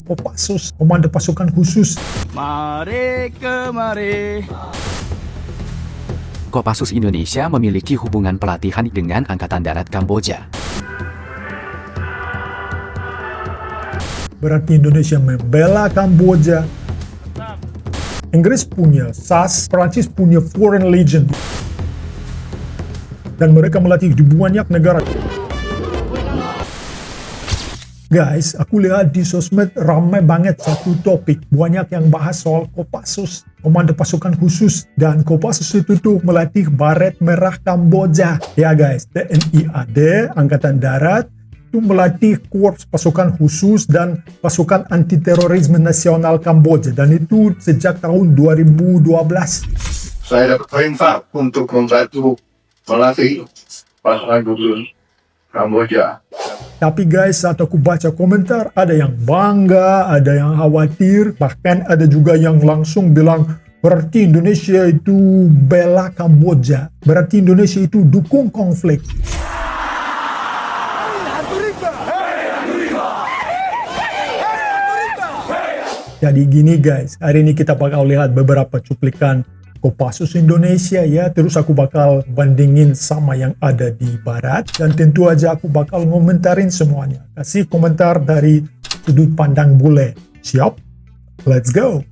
Kopassus, Komando Pasukan Khusus. Mari kemari. Kopassus Indonesia memiliki hubungan pelatihan dengan Angkatan Darat Kamboja. Berarti Indonesia membela Kamboja. Inggris punya SAS, Prancis punya Foreign Legion. Dan mereka melatih di banyak negara. Guys, aku lihat di sosmed ramai banget satu topik. Banyak yang bahas soal Kopassus, Komando Pasukan Khusus. Dan Kopassus itu tuh melatih Baret Merah Kamboja. Ya guys, TNI AD, Angkatan Darat, itu melatih Korps Pasukan Khusus dan Pasukan Anti Terorisme Nasional Kamboja. Dan itu sejak tahun 2012. Saya dapat perintah untuk membantu melatih pasukan khusus Kamboja. Tapi guys, saat aku baca komentar, ada yang bangga, ada yang khawatir, bahkan ada juga yang langsung bilang, berarti Indonesia itu bela Kamboja, berarti Indonesia itu dukung konflik. Jadi gini guys, hari ini kita bakal lihat beberapa cuplikan Kopassus Indonesia ya, terus aku bakal bandingin sama yang ada di barat, dan tentu aja aku bakal ngomentarin semuanya. Kasih komentar dari sudut pandang bule. Siap? Let's go!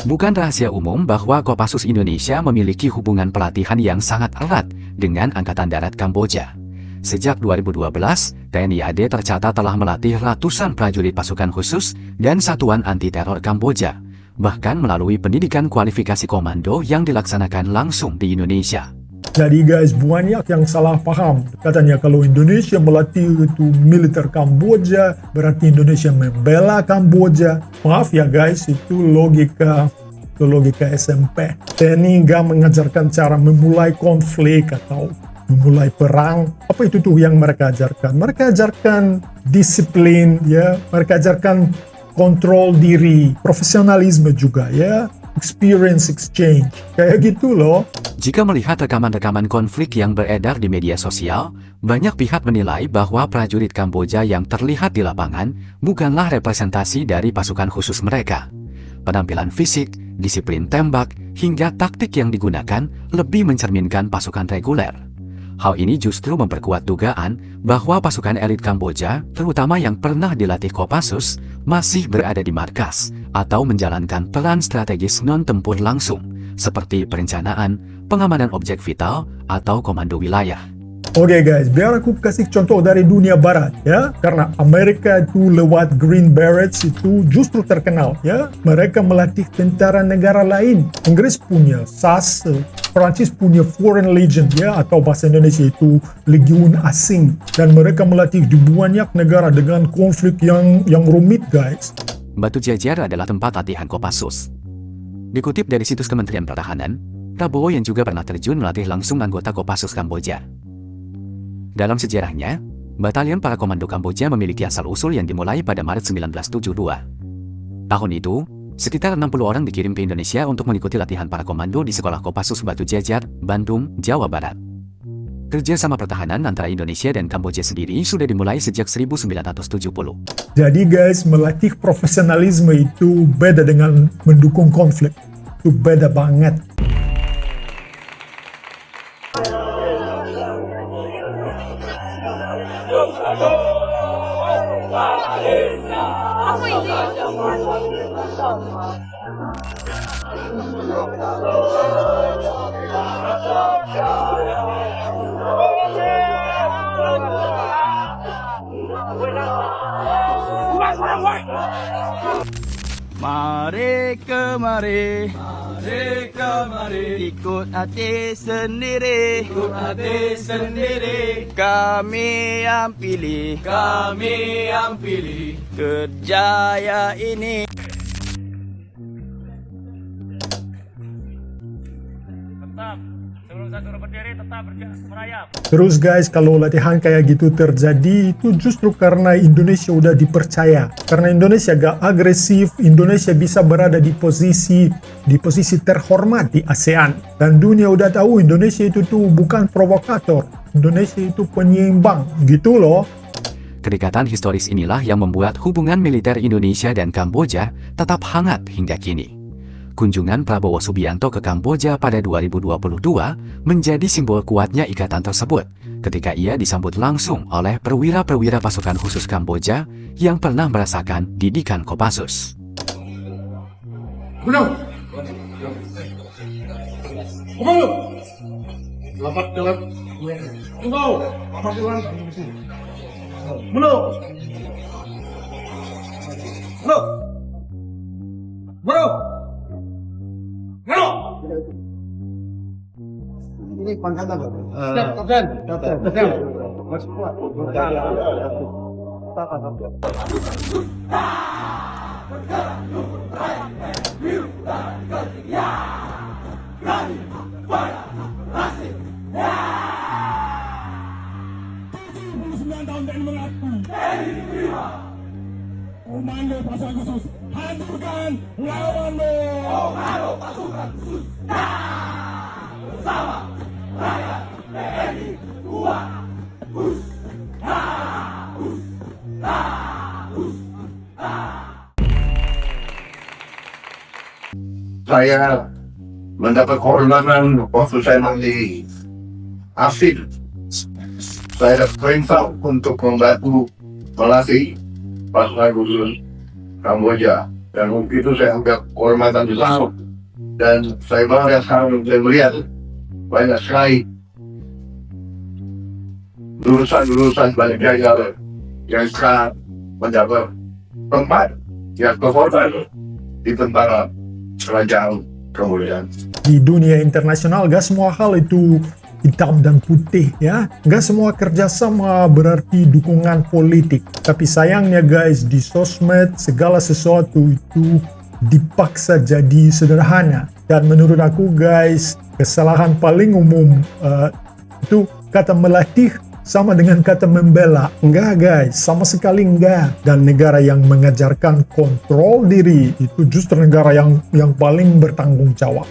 Bukan rahasia umum bahwa Kopassus Indonesia memiliki hubungan pelatihan yang sangat erat dengan Angkatan Darat Kamboja. Sejak 2012, TNI AD tercatat telah melatih ratusan prajurit pasukan khusus dan satuan anti-teror Kamboja, bahkan melalui pendidikan kualifikasi komando yang dilaksanakan langsung di Indonesia. Jadi guys, banyak yang salah paham. Katanya kalau Indonesia melatih itu militer Kamboja, berarti Indonesia membela Kamboja. Maaf ya guys, itu logika SMP. TNI nggak mengajarkan cara memulai konflik atau memulai perang. Apa itu tuh yang mereka ajarkan? Mereka ajarkan disiplin, ya. Mereka ajarkan kontrol diri, profesionalisme juga ya, experience exchange, kayak gitu loh. Jika melihat rekaman-rekaman konflik yang beredar di media sosial, banyak pihak menilai bahwa prajurit Kamboja yang terlihat di lapangan bukanlah representasi dari pasukan khusus mereka. Penampilan fisik, disiplin tembak, hingga taktik yang digunakan lebih mencerminkan pasukan reguler. Hal ini justru memperkuat dugaan bahwa pasukan elit Kamboja, terutama yang pernah dilatih Kopassus, masih berada di markas atau menjalankan peran strategis non-tempur langsung, seperti perencanaan, pengamanan objek vital, atau komando wilayah. Oke guys, biar aku kasih contoh dari dunia barat ya, karena Amerika itu lewat Green Berets itu justru terkenal ya, mereka melatih tentara negara lain. Inggris punya SAS, Prancis punya Foreign Legion ya, atau bahasa Indonesia itu Legiun Asing, dan mereka melatih di banyak negara dengan konflik yang rumit guys. Batu Jajar adalah tempat latihan Kopassus. Dikutip dari situs Kementerian Pertahanan, Prabowo yang juga pernah terjun melatih langsung anggota Kopassus Kamboja. Dalam sejarahnya, Batalion Para Komando Kamboja memiliki asal-usul yang dimulai pada Maret 1972. Tahun itu, sekitar 60 orang dikirim ke Indonesia untuk mengikuti latihan para komando di Sekolah Kopassus Batu Jajar, Bandung, Jawa Barat. Kerja sama pertahanan antara Indonesia dan Kamboja sendiri sudah dimulai sejak 1970. Jadi guys, melatih profesionalisme itu beda dengan mendukung konflik. Itu beda banget. Mari kemari, mari kemari, ikut hati sendiri, ikut hati sendiri. Kami yang pilih, kami yang pilih kerjaya ini. Tetap sebelum satu berdiri tetap merayap. Terus guys, kalau latihan kayak gitu terjadi, itu justru karena Indonesia udah dipercaya. Karena Indonesia gak agresif, Indonesia bisa berada di posisi terhormat di ASEAN. Dan dunia udah tahu Indonesia itu tuh bukan provokator. Indonesia itu penyeimbang, gitu loh. Kedekatan historis inilah yang membuat hubungan militer Indonesia dan Kamboja tetap hangat hingga kini. Kunjungan Prabowo Subianto ke Kamboja pada 2022 menjadi simbol kuatnya ikatan tersebut ketika ia disambut langsung oleh perwira-perwira pasukan khusus Kamboja yang pernah merasakan didikan Kopassus. Selamat jalan. Ini pangkatan. Kapten. Komando pasukan khusus, hancurkan lawanmu. Komando pasukan khusus, bersama rakyat TNI kuat. Saya mendapat kehormatan waktu saya mandi asing. Saya dapat perintah untuk membantu melatih pasukan khusus Kamboja, dan waktu itu saya anggap kehormatan besar, dan saya bangga sekarang saya melihat banyak sekali lulusan banyak yang sekarang mendapat tempat yang kehormatan di tentara kerajaan Kamboja. Di dunia internasional gak semua hal itu hitam dan putih ya. Gak semua kerjasama berarti dukungan politik. Tapi sayangnya guys, di sosmed segala sesuatu itu dipaksa jadi sederhana. Dan menurut aku guys, kesalahan paling umum itu kata melatih sama dengan kata membela. Enggak guys, sama sekali enggak. Dan negara yang mengajarkan kontrol diri itu justru negara yang paling bertanggung jawab.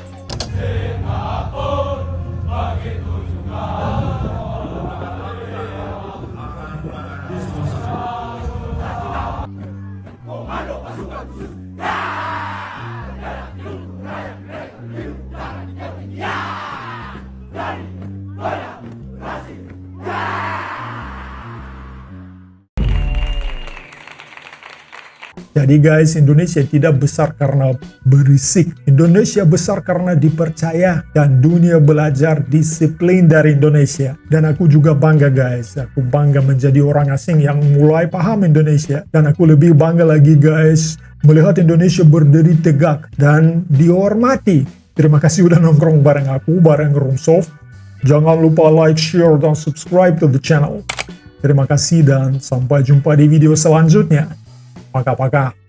Jadi guys, Indonesia tidak besar karena berisik. Indonesia besar karena dipercaya, dan dunia belajar disiplin dari Indonesia. Dan aku juga bangga guys, aku bangga menjadi orang asing yang mulai paham Indonesia. Dan aku lebih bangga lagi guys, melihat Indonesia berdiri tegak dan dihormati. Terima kasih udah nongkrong bareng aku, bareng Roomsoft. Jangan lupa like, share, dan subscribe to the channel. Terima kasih dan sampai jumpa di video selanjutnya. Pakai-pakai.